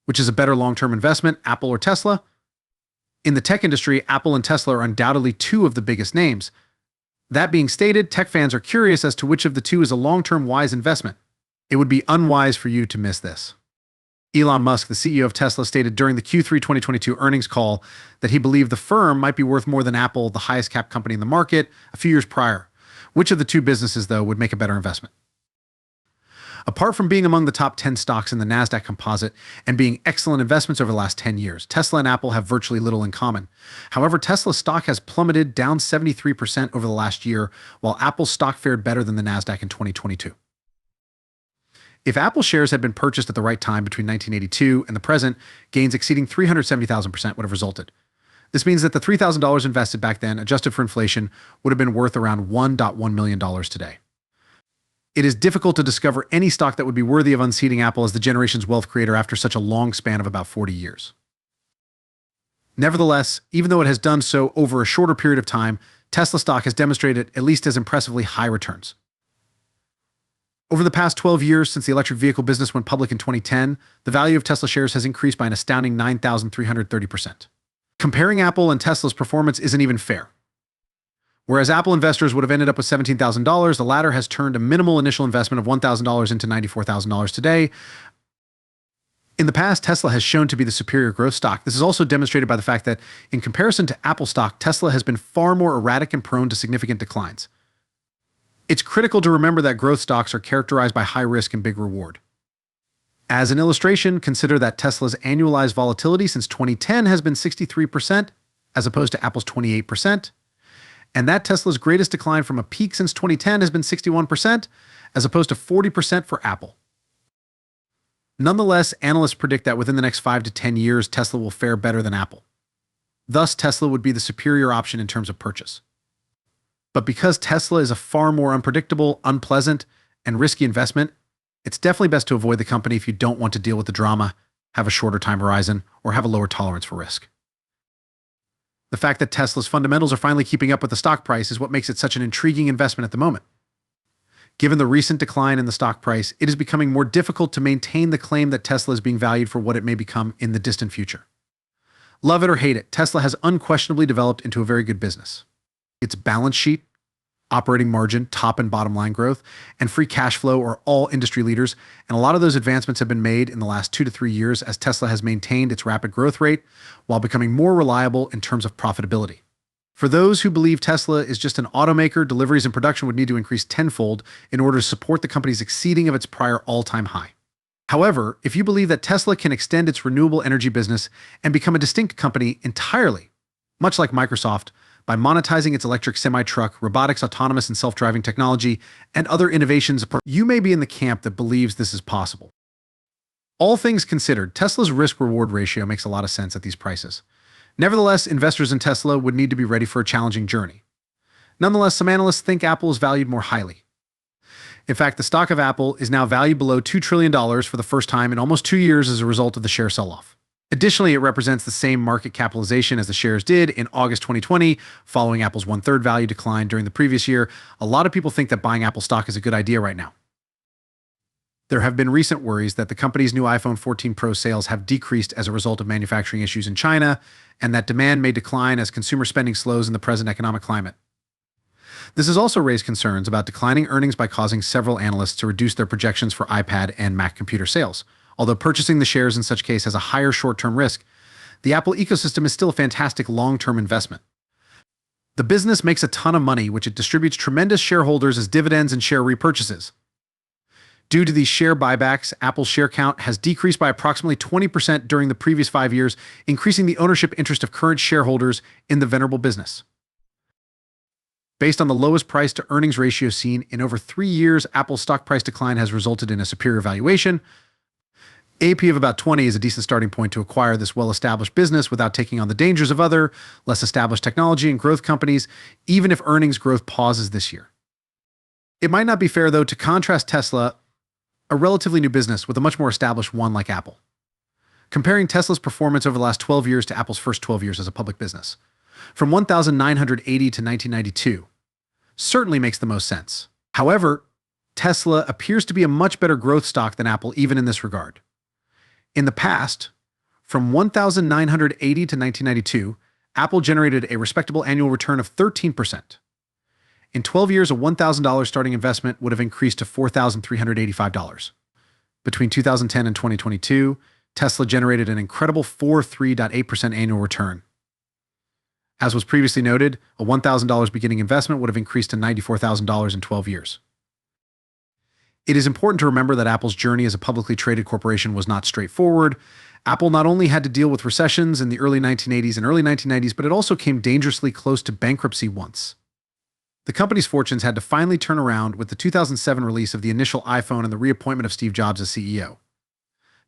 Which is a better long-term investment, Apple or Tesla? In the tech industry, Apple and Tesla are undoubtedly two of the biggest names. That being stated, tech fans are curious as to which of the two is a long-term wise investment. It would be unwise for you to miss this. Elon Musk, the CEO of Tesla, stated during the Q3 2022 earnings call that he believed the firm might be worth more than Apple, the highest cap company in the market, a few years prior. Which of the two businesses, though, would make a better investment? Apart from being among the top 10 stocks in the NASDAQ composite and being excellent investments over the last 10 years, Tesla and Apple have virtually little in common. However, Tesla's stock has plummeted down 73% over the last year, while Apple's stock fared better than the NASDAQ in 2022. If Apple shares had been purchased at the right time between 1982 and the present, gains exceeding 370,000% would have resulted. This means that the $3,000 invested back then, adjusted for inflation, would have been worth around $1.1 million today. It is difficult to discover any stock that would be worthy of unseating Apple as the generation's wealth creator after such a long span of about 40 years. Nevertheless, even though it has done so over a shorter period of time, Tesla stock has demonstrated at least as impressively high returns. Over the past 12 years since the electric vehicle business went public in 2010, the value of Tesla shares has increased by an astounding 9,330%. Comparing Apple and Tesla's performance isn't even fair. Whereas Apple investors would have ended up with $17,000, the latter has turned a minimal initial investment of $1,000 into $94,000 today. In the past, Tesla has shown to be the superior growth stock. This is also demonstrated by the fact that, in comparison to Apple stock, Tesla has been far more erratic and prone to significant declines. It's critical to remember that growth stocks are characterized by high risk and big reward. As an illustration, consider that Tesla's annualized volatility since 2010 has been 63%, as opposed to Apple's 28%. And that Tesla's greatest decline from a peak since 2010 has been 61%, as opposed to 40% for Apple. Nonetheless, analysts predict that within the next 5 to 10 years, Tesla will fare better than Apple. Thus, Tesla would be the superior option in terms of purchase. But because Tesla is a far more unpredictable, unpleasant, and risky investment, it's definitely best to avoid the company if you don't want to deal with the drama, have a shorter time horizon, or have a lower tolerance for risk. The fact that Tesla's fundamentals are finally keeping up with the stock price is what makes it such an intriguing investment at the moment. Given the recent decline in the stock price, it is becoming more difficult to maintain the claim that Tesla is being valued for what it may become in the distant future. Love it or hate it, Tesla has unquestionably developed into a very good business. Its balance sheet, operating margin, top and bottom line growth, and free cash flow are all industry leaders, and a lot of those advancements have been made in the last 2 to 3 years as Tesla has maintained its rapid growth rate while becoming more reliable in terms of profitability. For those who believe Tesla is just an automaker, deliveries and production would need to increase tenfold in order to support the company's exceeding of its prior all-time high. However, if you believe that Tesla can extend its renewable energy business and become a distinct company entirely, much like Microsoft, by monetizing its electric semi-truck, robotics, autonomous and self-driving technology, and other innovations, you may be in the camp that believes this is possible. All things considered, Tesla's risk-reward ratio makes a lot of sense at these prices. Nevertheless, investors in Tesla would need to be ready for a challenging journey. Nonetheless, some analysts think Apple is valued more highly. In fact, the stock of Apple is now valued below $2 trillion for the first time in almost 2 years as a result of the share sell-off. Additionally, it represents the same market capitalization as the shares did in August 2020, following Apple's one-third value decline during the previous year. A lot of people think that buying Apple stock is a good idea right now. There have been recent worries that the company's new iPhone 14 Pro sales have decreased as a result of manufacturing issues in China, and that demand may decline as consumer spending slows in the present economic climate. This has also raised concerns about declining earnings by causing several analysts to reduce their projections for iPad and Mac computer sales. Although purchasing the shares in such case has a higher short-term risk, the Apple ecosystem is still a fantastic long-term investment. The business makes a ton of money, which it distributes tremendous shareholders as dividends and share repurchases. Due to these share buybacks, Apple's share count has decreased by approximately 20% during the previous 5 years, increasing the ownership interest of current shareholders in the venerable business. Based on the lowest price to earnings ratio seen in over 3 years, Apple's stock price decline has resulted in a superior valuation. AP of about 20 is a decent starting point to acquire this well-established business without taking on the dangers of other, less established technology and growth companies, even if earnings growth pauses this year. It might not be fair, though, to contrast Tesla, a relatively new business, with a much more established one like Apple. Comparing Tesla's performance over the last 12 years to Apple's first 12 years as a public business, from 1980 to 1992, certainly makes the most sense. However, Tesla appears to be a much better growth stock than Apple even in this regard. In the past, From 1980 to 1992, Apple generated a respectable annual return of 13%. In 12 years, a $1,000 starting investment would have increased to $4,385. Between 2010 and 2022, Tesla generated an incredible 43.8% annual return. As was previously noted, a $1,000 beginning investment would have increased to $94,000 in 12 years. It is important to remember that Apple's journey as a publicly traded corporation was not straightforward. Apple not only had to deal with recessions in the early 1980s and early 1990s, but it also came dangerously close to bankruptcy once. The company's fortunes had to finally turn around with the 2007 release of the initial iPhone and the reappointment of Steve Jobs as CEO.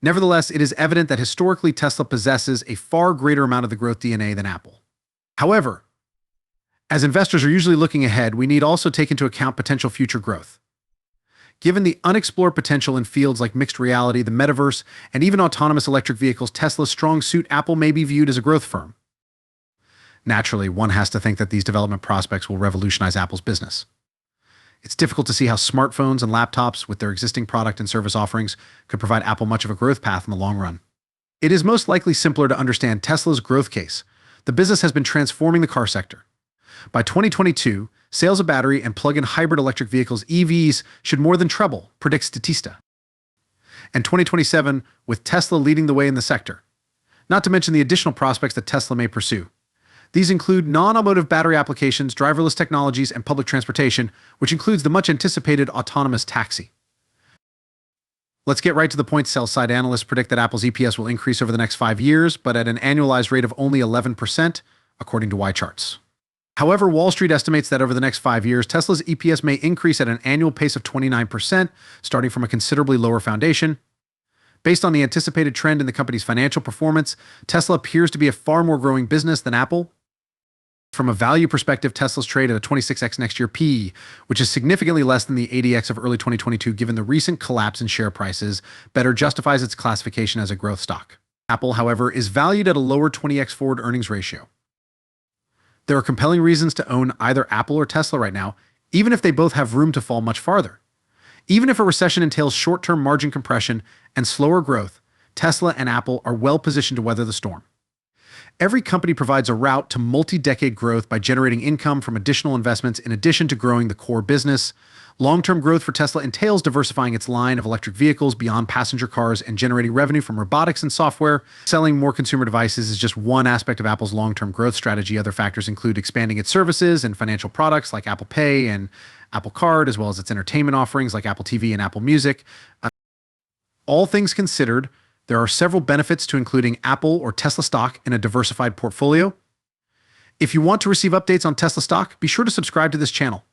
Nevertheless, it is evident that historically Tesla possesses a far greater amount of the growth DNA than Apple. However, as investors are usually looking ahead, we need also take into account potential future growth. Given the unexplored potential in fields like mixed reality, the metaverse, and even autonomous electric vehicles, Tesla's strong suit, Apple may be viewed as a growth firm. Naturally, one has to think that these development prospects will revolutionize Apple's business. It's difficult to see how smartphones and laptops, with their existing product and service offerings, could provide Apple much of a growth path in the long run. It is most likely simpler to understand Tesla's growth case. The business has been transforming the car sector. By 2022, sales of battery and plug-in hybrid electric vehicles (EVs) should more than treble, predicts Statista. And 2027, with Tesla leading the way in the sector. Not to mention the additional prospects that Tesla may pursue. These include non-automotive battery applications, driverless technologies, and public transportation, which includes the much-anticipated autonomous taxi. Let's get right to the point. Sell-side analysts predict that Apple's EPS will increase over the next 5 years, but at an annualized rate of only 11%, according to Y-Charts. However, Wall Street estimates that over the next 5 years, Tesla's EPS may increase at an annual pace of 29%, starting from a considerably lower foundation. Based on the anticipated trend in the company's financial performance, Tesla appears to be a far more growing business than Apple. From a value perspective, Tesla's trade at a 26x next year PE, which is significantly less than the 80x of early 2022 given the recent collapse in share prices, better justifies its classification as a growth stock. Apple, however, is valued at a lower 20x forward earnings ratio. There are compelling reasons to own either Apple or Tesla right now, even if they both have room to fall much farther. Even if a recession entails short-term margin compression and slower growth, Tesla and Apple are well positioned to weather the storm. Every company provides a route to multi-decade growth by generating income from additional investments in addition to growing the core business. Long-term growth for Tesla entails diversifying its line of electric vehicles beyond passenger cars and generating revenue from robotics and software. Selling more consumer devices is just one aspect of Apple's long-term growth strategy. Other factors include expanding its services and financial products like Apple Pay and Apple Card, as well as its entertainment offerings like Apple TV and Apple Music. All things considered, there are several benefits to including Apple or Tesla stock in a diversified portfolio. If you want to receive updates on Tesla stock, be sure to subscribe to this channel.